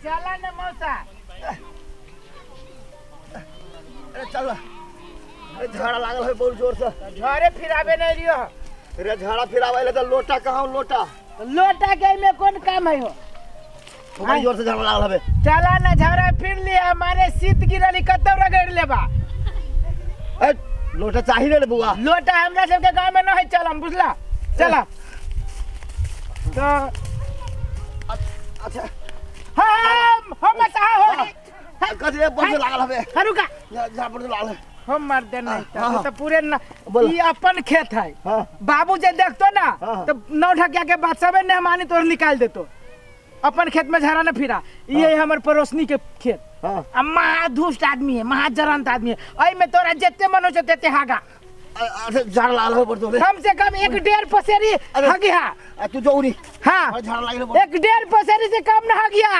चला ना मौसा। अरे चल अरे झाड़ा लागल है बहुत जोर से। झरे फिराबे नहीं रियो। अरे झाड़ा फिरावे तो लोटा कहाँ लोटा लोटा के में कौन काम है हो? बहुत जोर से झाड़ा लागल है। चला ना झरे फिर लिए हमारे शीत गिरली कतौ रगड़ लेबा। ए लोटा चाहिए रे बुआ। लोटा हमरा सबके गांव में न है चलम बुझला। चला तो अच्छा हम बता हो कदे बस लागल है। हरुका झाड़ पर लागल है। हम मर दे नहीं हाँ, तो पूरे न बोलो। ये अपन खेत है। हाँ। बाबू जे देखतो ना हाँ। तो नौ ढकिया के बात सबे ने मानी तोर निकाल देतो। अपन खेत में झरा न फिरा। ये हमर पड़ोसनी के खेत। हां अम्मा दुष्ट आदमी है, महाजरंत आदमी है। ओई में तोरा जत्ते मन हो तेते हागा। अरे झाड़ लागल है बड़ो रे। कम से कम 1.5 पसेरी हगिया। तू जो उरी हां झाड़ लागल है। 1.5 पसेरी से कम न हगिया।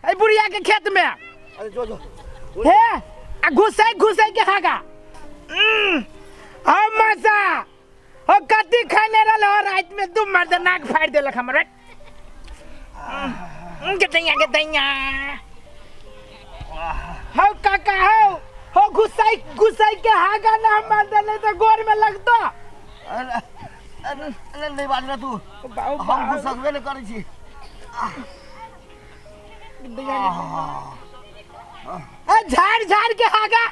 ए बुढ़िया के खेत में अरे जो हे घुसाई के हागा। हम मसा हो कति खाने रहल हो रात में दू मर्द नाक फाड़ देलक हमरे। के दैया हो काका हो घुसाई के हागा ना मार देले तो गोर में लगतो। अरे नहीं बात ना तू बाबू हम घुसकबे नहीं करै छी। झाड़ के हागा।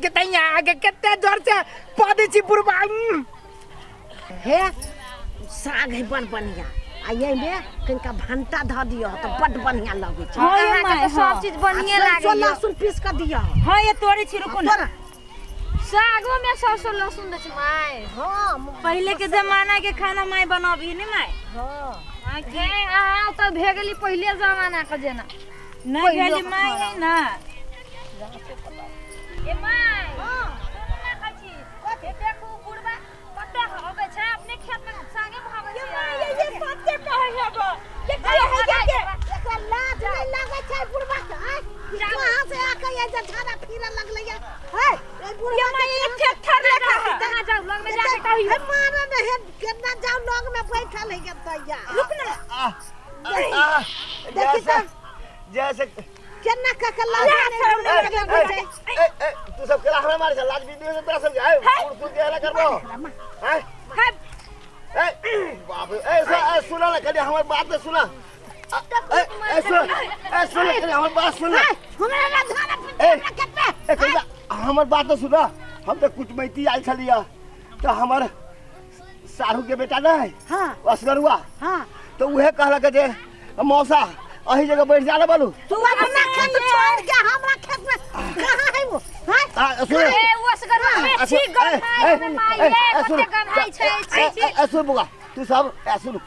के दैया आगे कितने जोर से पौधे छी पुरबा। हे साग है बड़ बढ़िया आ ये में कनिका भंटा ध दियो तो बड़ बढ़िया लगे छै। हां ये माय सब चीज बढ़िया लागे। लहसुन पीस के दियो। हां ये तोरे छी रुको ना। तोरा सागो में सरसों लहसुन दे छै माय। हां पहले के जमाना के खाना माय बनाबी ने माय। हां के आ तो भेगली पहले जमाना के जेना नहीं भेली माय है ना। ए माय हां तुम ना खाची ए देखू बुढ़बा कते होबे छै अपने खेत में सागे भावे छै। ये सत्य कहै हेबो ये कहै है के एकरा लाज नहीं लागे छै बुढ़बा के। कहां से आके ये झाड़ा फिरे लगले है। ए बुढ़बा ये माय ये थेथर लेखा कहां जाऊ लग में जाके कही हे मारे ने हे केतना जाऊ लग में बैठल है के दैया। रुक ना जैसे जैसे केना का लाज नहीं लगे छै। तू सब केला हमरा मारे लाज भी नहीं तोरा सब है उड़ तू केला करबो हैं ए बाप ए सुना ना कभी हमारी बात तो सुना। ए सुन कभी हमारी बात सुना। हमरा ना झाड़ा फिरे के पे हमारी बात तो सुना। हम तो कुटमैती आइल छलिया तो हमार सारू के बेटा ना है हां असगरुआ हां तो उहे कहलक जे मौसा अही जगह बैठ जा बालू। तू अपना खेत छोड़ के हमरा खेत में कहां है वो। हां सुन ए वसगरवा में छी गन्हाई माय ये कते गन्हाई छै छी। सुन बुआ तू सब सुन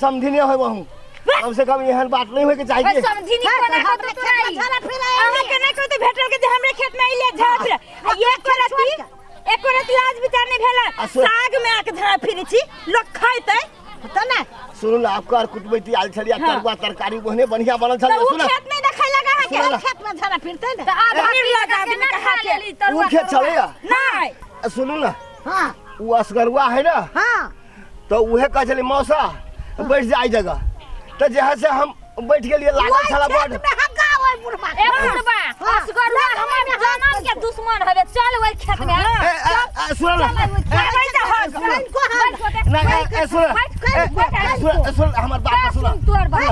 समझिने होय बहु कम से कम एहन बात नहीं होय के चाहिए। समझी नहीं कोना को तो तोराई आहा के नहीं कहते भेटल के जे हमरे खेत में इले झाड़ फिर ये करती एको रात लाज विचार नहीं भेला साग में आके झाड़ फिरै छी लोग खाइतै पता ना। सुन ला आपका कुटबैती आइल छलिया तरुआ तरकारी ओहने बढ़िया बनल छलिया। सुन खेत में देखै लगा है के खेत में झाड़ा फिरते ना। त आधा फिर लगा के कहा के उ खेत छलिया नहीं सुनू ना हां उ असगरुआ है ना हां तो उहे कह छली मौसा बैठ जाई जगह तो जहाँ से हम बैठ गेलिए लागल छला बड़ में हगा ओए बुढ़बा ए बुढ़बा असगरुआ हमर जन्म के दुश्मन हवे चल ओइ खेत में सुन ना सुन हमार बात सुन तोर भाई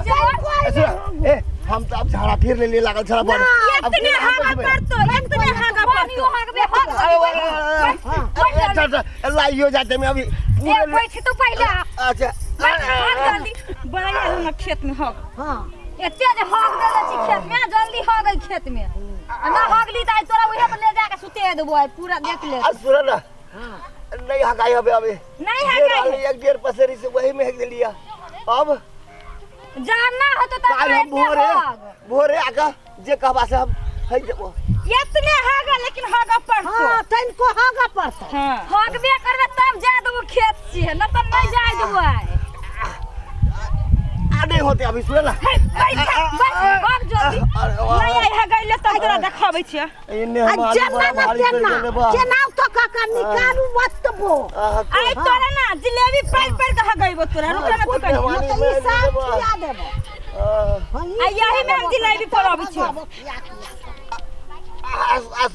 ए हम तो अब झाड़ा फिर ले लागल छला बड़ इतने हागा पड़तो इतने हागा पड़तो अच्छा लाइयो जाते में अभी ए बैठ तो पहले अच्छा बड़ा हम खेत में हग हां एते जे हग देले छी खेत में जल्दी हग गई खेत में ना हगली त तोरा उहे पर ले जाके सुते देबो पूरा देख ले सुन ना नहीं हगाई हबे अबे नहीं हगाई 1.5 पसेरी से वही में हग दिलिया अब जानना हो तो काल हम भोरे आका जे कहबा से हम हई देबो इतने हगा लेकिन हगा पड़तो हां तन को हगा पड़तो हां हगबे करबे तब जा देबो खेत छी न त नहीं जाय देबो नहीं होते अभी सुन ना भाग जल्दी नहीं आई है गइले त तोरा देखाबै छियै इन्ने हमारी भारी कर देले बा केनाउ तो का निकालू मत बो आई तोरा ना जिलेबी पैर कहा गइबो तोरा रुक ना तू कहीं ई साथ खिया देबो आई यही में हम जिलेबी परोबै छियै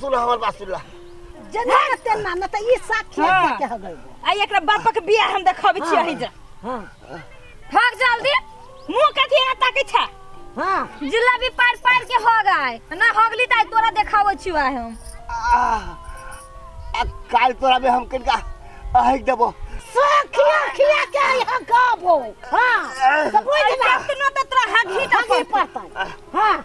सुन हमर बात सुन जना तेना न त ई साथ खिया के ह गइबो आई एकरा बाप के बियाह हम देखाबै छियै ही जा हां भाग जल्दी मुंह कथि ना ताकै छ हां जिलेबी पैर के हो गए ना होगली त तोरा देखाबै छियै हम काल तोरा में हम कनका आहि देबो खिया के यहाँ गाबो हां सब बुझ ना कितना त तोरा हगी हगी पड़ता हां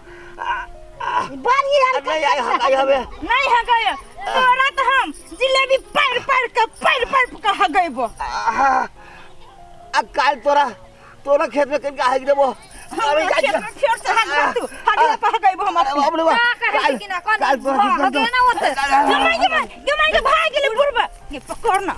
बारी नहीं आई हमें नहीं है गए तोरा त हम जिलेबी पैर के हगैबो काल तोरा खेत में कनका आहि देबो अरे फिर से हग तू हगला पे हगैबो हमर काल कि ना कोन हगे ना होते जमाई के भाग गेले बुढ़बा ये पकड़ ना